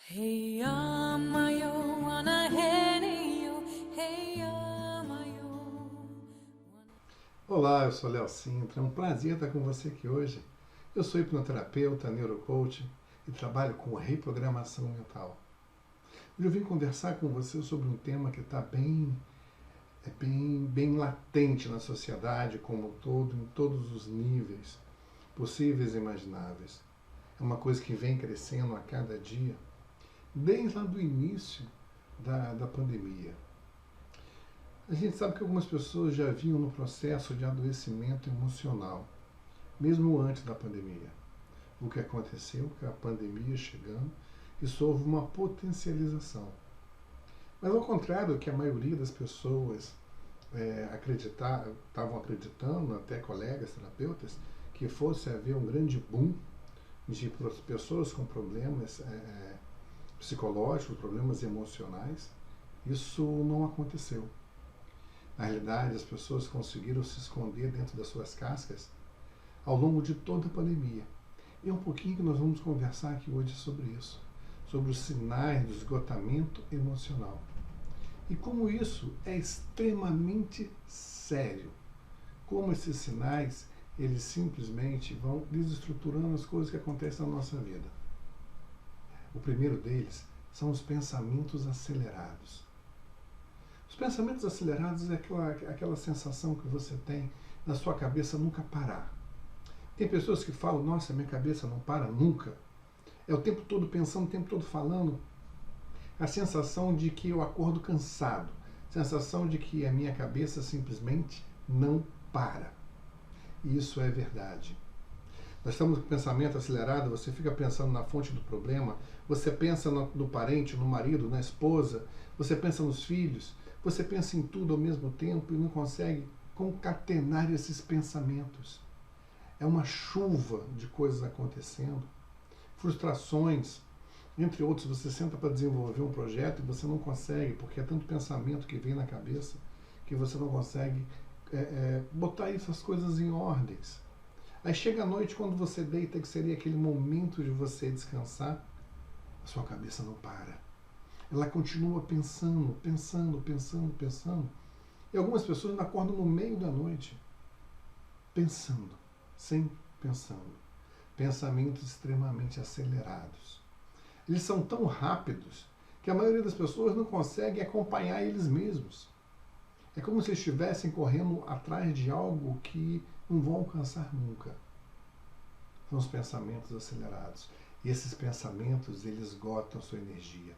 Hey amayo anaheneyo, hey amayo. Olá, eu sou Léo Sintra, é um prazer estar com você aqui hoje. Eu sou hipnoterapeuta, neurocoach e trabalho com reprogramação mental. Hoje eu vim conversar com você sobre um tema que está bem latente na sociedade como um todo, em todos os níveis possíveis e imagináveis. É uma coisa que vem crescendo a cada dia, desde lá do início da pandemia. A gente sabe que algumas pessoas já vinham no processo de adoecimento emocional, mesmo antes da pandemia. O que aconteceu, que a pandemia chegando, isso houve uma potencialização. Mas ao contrário do que a maioria das pessoas estavam acreditando, até colegas terapeutas, que fosse haver um grande boom de pessoas com problemas psicológicos, problemas emocionais, isso não aconteceu. Na realidade, as pessoas conseguiram se esconder dentro das suas cascas ao longo de toda a pandemia. E é um pouquinho que nós vamos conversar aqui hoje sobre isso, sobre os sinais do esgotamento emocional. E como isso é extremamente sério. Como esses sinais, eles simplesmente vão desestruturando as coisas que acontecem na nossa vida. O primeiro deles são os pensamentos acelerados. Os pensamentos acelerados é aquela sensação que você tem na sua cabeça nunca parar. Tem pessoas que falam, nossa, minha cabeça não para nunca. É o tempo todo pensando, o tempo todo falando. A sensação de que eu acordo cansado. A sensação de que a minha cabeça simplesmente não para. E isso é verdade. Nós estamos com o pensamento acelerado, você fica pensando na fonte do problema, você pensa no parente, no marido, na esposa, você pensa nos filhos, você pensa em tudo ao mesmo tempo e não consegue concatenar esses pensamentos. É uma chuva de coisas acontecendo, frustrações, entre outros. Você senta para desenvolver um projeto e você não consegue, porque é tanto pensamento que vem na cabeça que você não consegue botar essas coisas em ordens. Aí chega a noite, quando você deita, que seria aquele momento de você descansar, a sua cabeça não para. Ela continua pensando. E algumas pessoas ainda acordam no meio da noite, pensando, sempre pensando. Pensamentos extremamente acelerados. Eles são tão rápidos que a maioria das pessoas não consegue acompanhar eles mesmos. É como se estivessem correndo atrás de algo que não vão alcançar nunca. São os pensamentos acelerados. E esses pensamentos, eles esgotam a sua energia.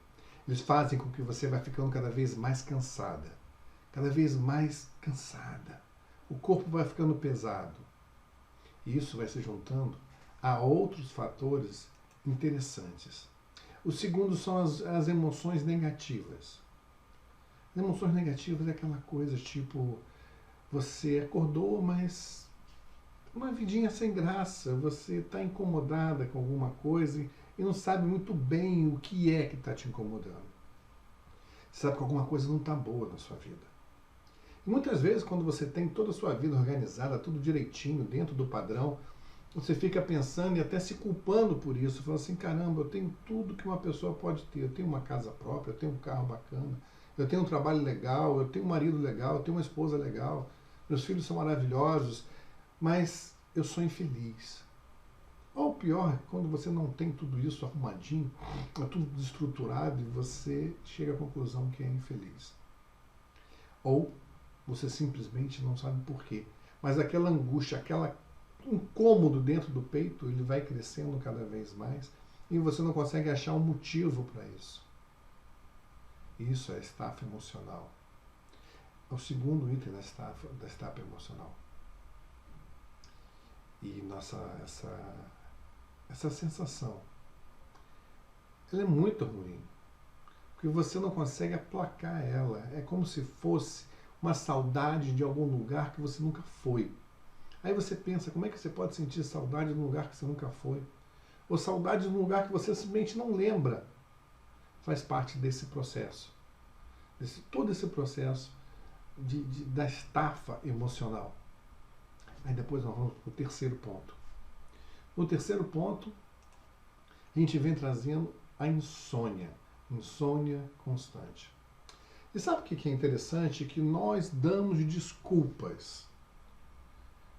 Eles fazem com que você vá ficando cada vez mais cansada. Cada vez mais cansada. O corpo vai ficando pesado. E isso vai se juntando a outros fatores interessantes. O segundo são as emoções negativas. As emoções negativas é aquela coisa tipo, você acordou, mas uma vidinha sem graça, você está incomodada com alguma coisa e não sabe muito bem o que é que está te incomodando. Você sabe que alguma coisa não está boa na sua vida. E muitas vezes, quando você tem toda a sua vida organizada, tudo direitinho, dentro do padrão, você fica pensando e até se culpando por isso, falando assim, caramba, eu tenho tudo que uma pessoa pode ter, eu tenho uma casa própria, eu tenho um carro bacana, eu tenho um trabalho legal, eu tenho um marido legal, eu tenho uma esposa legal, meus filhos são maravilhosos, mas eu sou infeliz. Ou pior, quando você não tem tudo isso arrumadinho, é tudo desestruturado e você chega à conclusão que é infeliz. Ou você simplesmente não sabe por quê. Mas aquela angústia, aquele incômodo dentro do peito, ele vai crescendo cada vez mais e você não consegue achar um motivo para isso. Isso é estafa emocional. É o segundo item da estafa emocional. E essa sensação, ela é muito ruim, porque você não consegue aplacar ela. É como se fosse uma saudade de algum lugar que você nunca foi. Aí você pensa, como é que você pode sentir saudade de um lugar que você nunca foi? Ou saudade de um lugar que você simplesmente não lembra? Faz parte desse processo. Todo esse processo da estafa emocional. Aí depois nós vamos para o terceiro ponto. No terceiro ponto, a gente vem trazendo a insônia. Insônia constante. E sabe o que é interessante? Que nós damos desculpas.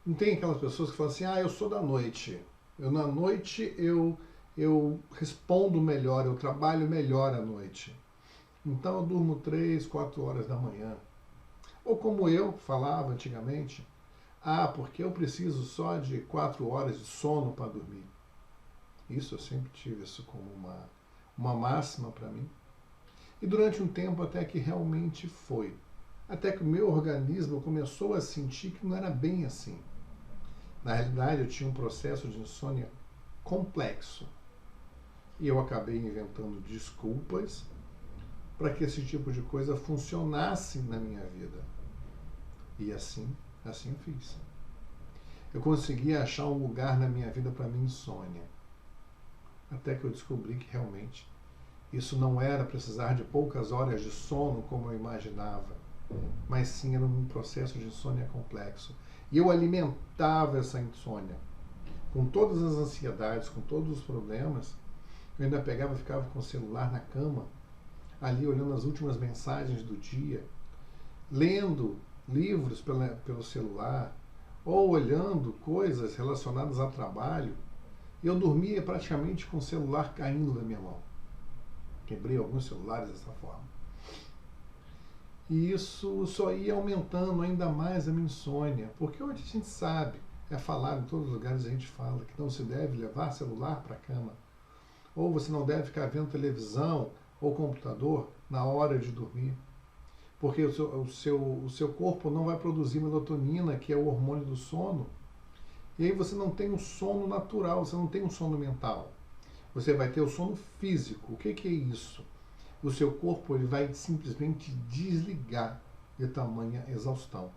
Não tem aquelas pessoas que falam assim, eu sou da noite. Na noite eu respondo melhor, eu trabalho melhor à noite. Então eu durmo 3, 4 horas da manhã. Ou como eu falava antigamente, porque eu preciso só de 4 horas de sono para dormir. Isso, eu sempre tive isso como uma máxima para mim. E durante um tempo até que realmente foi. Até que o meu organismo começou a sentir que não era bem assim. Na realidade, eu tinha um processo de insônia complexo. E eu acabei inventando desculpas para que esse tipo de coisa funcionasse na minha vida. E assim eu fiz. Eu consegui achar um lugar na minha vida para minha insônia. Até que eu descobri que realmente isso não era precisar de poucas horas de sono como eu imaginava, mas sim era um processo de insônia complexo. E eu alimentava essa insônia. Com todas as ansiedades, com todos os problemas, eu ainda pegava e ficava com o celular na cama, ali olhando as últimas mensagens do dia, lendo livros pelo celular, ou olhando coisas relacionadas ao trabalho. E eu dormia praticamente com o celular caindo da minha mão. Quebrei alguns celulares dessa forma. E isso só ia aumentando ainda mais a minha insônia. Porque hoje a gente sabe, é falado em todos os lugares, a gente fala que não se deve levar celular para a cama. Ou você não deve ficar vendo televisão ou computador na hora de dormir. Porque o seu corpo não vai produzir melatonina, que é o hormônio do sono. E aí você não tem um sono natural, você não tem um sono mental. Você vai ter o sono físico. O que é isso? O seu corpo ele vai simplesmente desligar de tamanha exaustão.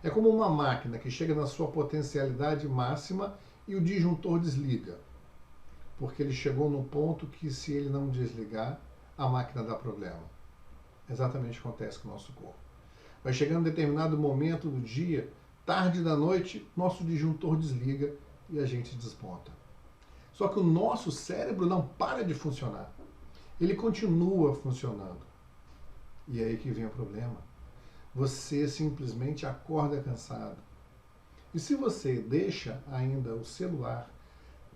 É como uma máquina que chega na sua potencialidade máxima e o disjuntor desliga. Porque ele chegou num ponto que se ele não desligar, a máquina dá problema. Exatamente o que acontece com o nosso corpo. Vai chegando um determinado momento do dia, tarde da noite, nosso disjuntor desliga e a gente desponta. Só que o nosso cérebro não para de funcionar. Ele continua funcionando. E é aí que vem o problema. Você simplesmente acorda cansado. E se você deixa ainda o celular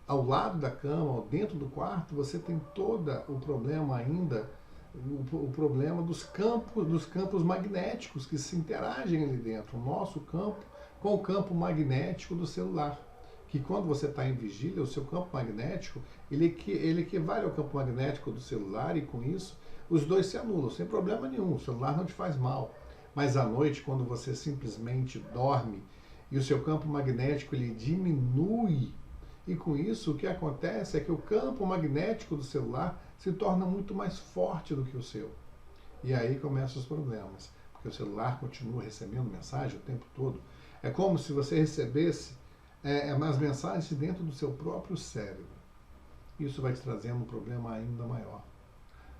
ao lado da cama ou dentro do quarto, você tem todo o problema ainda, o problema dos campos magnéticos que se interagem ali dentro. O nosso campo com o campo magnético do celular. Que quando você está em vigília, o seu campo magnético, ele equivale ao campo magnético do celular e com isso os dois se anulam, sem problema nenhum. O celular não te faz mal. Mas à noite, quando você simplesmente dorme e o seu campo magnético ele diminui, e com isso o que acontece é que o campo magnético do celular se torna muito mais forte do que o seu. E aí começam os problemas, porque o celular continua recebendo mensagem o tempo todo. É como se você recebesse as mensagens dentro do seu próprio cérebro. Isso vai te trazendo um problema ainda maior.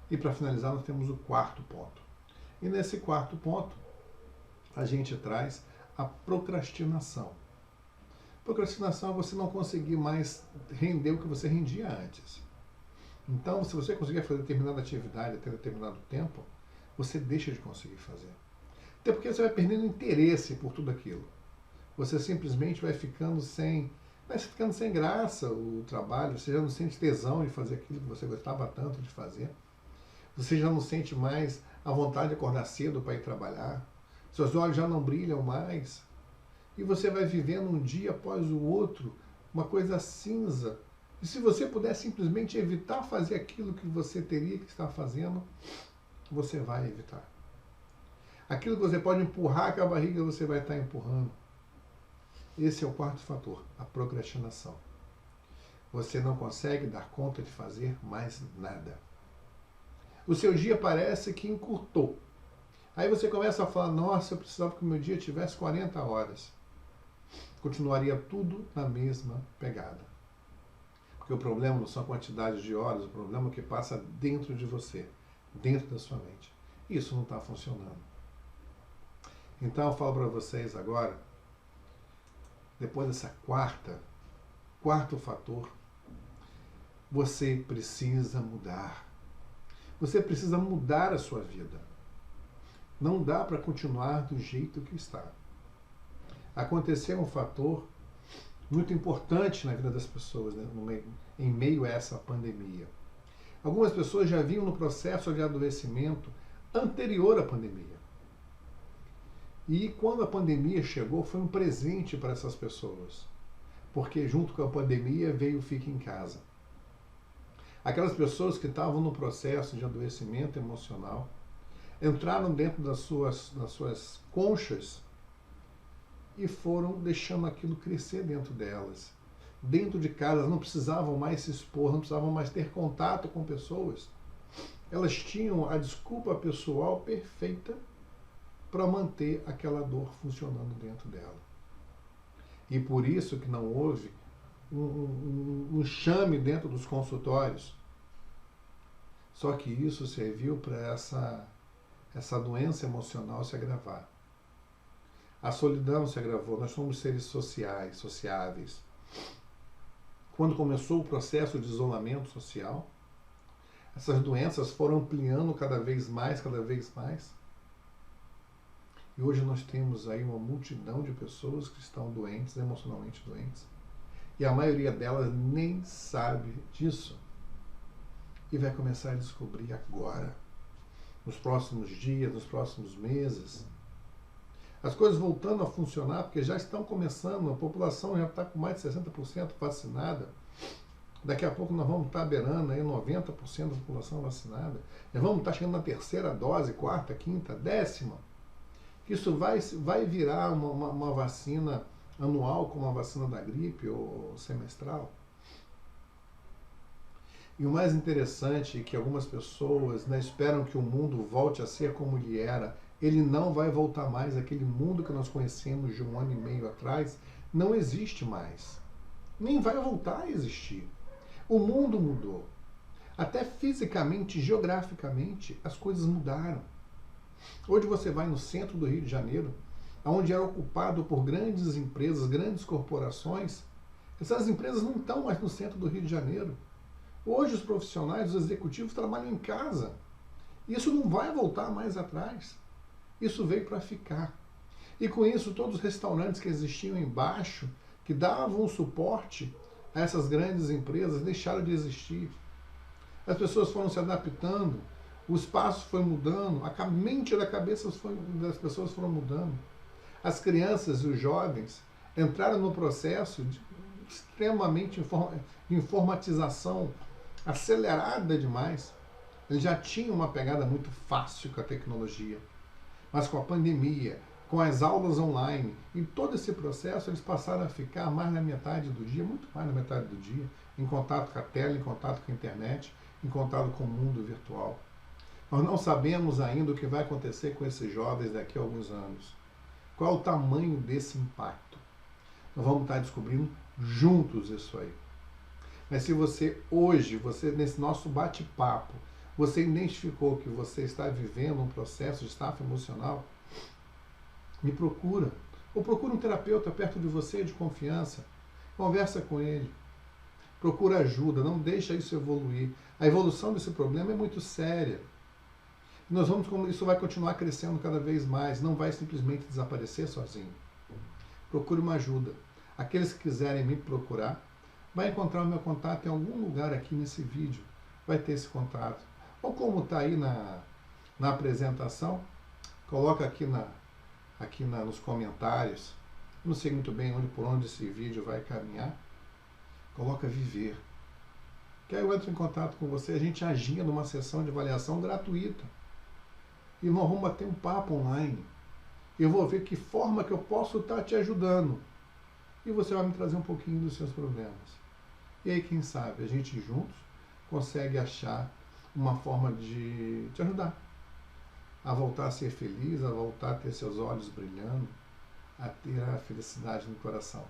E para finalizar, nós temos o quarto ponto. E nesse quarto ponto, a gente traz a procrastinação. Procrastinação é você não conseguir mais render o que você rendia antes. Então, se você conseguir fazer determinada atividade até determinado tempo, você deixa de conseguir fazer. Até porque você vai perdendo interesse por tudo aquilo. Você simplesmente vai ficando sem graça o trabalho, você já não sente tesão de fazer aquilo que você gostava tanto de fazer. Você já não sente mais a vontade de acordar cedo para ir trabalhar. Seus olhos já não brilham mais. E você vai vivendo um dia após o outro, uma coisa cinza. E se você puder simplesmente evitar fazer aquilo que você teria que estar fazendo, você vai evitar. Aquilo que você pode empurrar com a barriga, você vai estar empurrando. Esse é o quarto fator, a procrastinação. Você não consegue dar conta de fazer mais nada. O seu dia parece que encurtou. Aí você começa a falar, nossa, eu precisava que o meu dia tivesse 40 horas. Continuaria tudo na mesma pegada. Porque o problema não são a quantidade de horas, o problema é o que passa dentro de você, dentro da sua mente. Isso não está funcionando. Então eu falo para vocês agora, depois dessa quarto fator, Você precisa mudar. Você precisa mudar a sua vida. Não dá para continuar do jeito que está. Aconteceu um fator muito importante na vida das pessoas, né, em meio a essa pandemia. Algumas pessoas já vinham no processo de adoecimento anterior à pandemia. E quando a pandemia chegou, foi um presente para essas pessoas. Porque junto com a pandemia veio o Fique em Casa. Aquelas pessoas que estavam no processo de adoecimento emocional entraram dentro das suas conchas e foram deixando aquilo crescer dentro delas. Dentro de casa, não precisavam mais se expor, não precisavam mais ter contato com pessoas. Elas tinham a desculpa pessoal perfeita para manter aquela dor funcionando dentro dela. E por isso que não houve um chame dentro dos consultórios. Só que isso serviu para essa doença emocional se agravar. A solidão se agravou, nós somos seres sociais, sociáveis. Quando começou o processo de isolamento social, essas doenças foram ampliando cada vez mais, cada vez mais. E hoje nós temos aí uma multidão de pessoas que estão doentes, emocionalmente doentes. E a maioria delas nem sabe disso. E vai começar a descobrir agora, nos próximos dias, nos próximos meses. As coisas voltando a funcionar, porque já estão começando, a população já está com mais de 60% vacinada. Daqui a pouco nós vamos estar beirando aí 90% da população vacinada. Já vamos estar chegando na terceira dose, quarta, quinta, décima. Isso vai virar uma vacina anual, como a vacina da gripe ou semestral. E o mais interessante é que algumas pessoas, né, esperam que o mundo volte a ser como ele era. Ele não vai voltar mais. Aquele mundo que nós conhecemos de 1 ano e meio atrás não existe mais. Nem vai voltar a existir. O mundo mudou. Até fisicamente, geograficamente, as coisas mudaram. Hoje você vai no centro do Rio de Janeiro, onde era ocupado por grandes empresas, grandes corporações. Essas empresas não estão mais no centro do Rio de Janeiro. Hoje os profissionais, os executivos trabalham em casa. Isso não vai voltar mais atrás. Isso veio para ficar. E com isso, todos os restaurantes que existiam embaixo, que davam suporte a essas grandes empresas, deixaram de existir. As pessoas foram se adaptando, o espaço foi mudando, a mente da cabeça das pessoas foram mudando. As crianças e os jovens entraram no processo de extremamente de informatização acelerada demais. Eles já tinham uma pegada muito fácil com a tecnologia. Mas com a pandemia, com as aulas online, em todo esse processo, eles passaram a ficar mais na metade do dia, muito mais na metade do dia, em contato com a tela, em contato com a internet, em contato com o mundo virtual. Nós não sabemos ainda o que vai acontecer com esses jovens daqui a alguns anos. Qual é o tamanho desse impacto? Nós vamos estar descobrindo juntos isso aí. Mas se você hoje, nesse nosso bate-papo, você identificou que você está vivendo um processo de estafa emocional, me procura. Ou procura um terapeuta perto de você, de confiança. Conversa com ele. Procura ajuda, não deixa isso evoluir. A evolução desse problema é muito séria. Isso vai continuar crescendo cada vez mais, não vai simplesmente desaparecer sozinho. Procure uma ajuda. Aqueles que quiserem me procurar, vai encontrar o meu contato em algum lugar aqui nesse vídeo. Vai ter esse contato. Ou como está aí na apresentação, coloca aqui nos comentários. Não sei muito bem por onde esse vídeo vai caminhar. Coloca viver. Que aí eu entro em contato com você, a gente agenda numa sessão de avaliação gratuita. E nós vamos bater um papo online. Eu vou ver que forma que eu posso estar te ajudando. E você vai me trazer um pouquinho dos seus problemas. E aí, quem sabe, a gente juntos consegue achar uma forma de te ajudar a voltar a ser feliz, a voltar a ter seus olhos brilhando, a ter a felicidade no coração.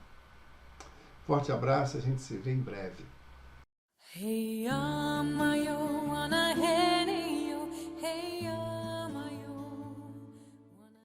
Forte abraço, a gente se vê em breve. Hey, amayo, ana, hey, yo, hey, yo.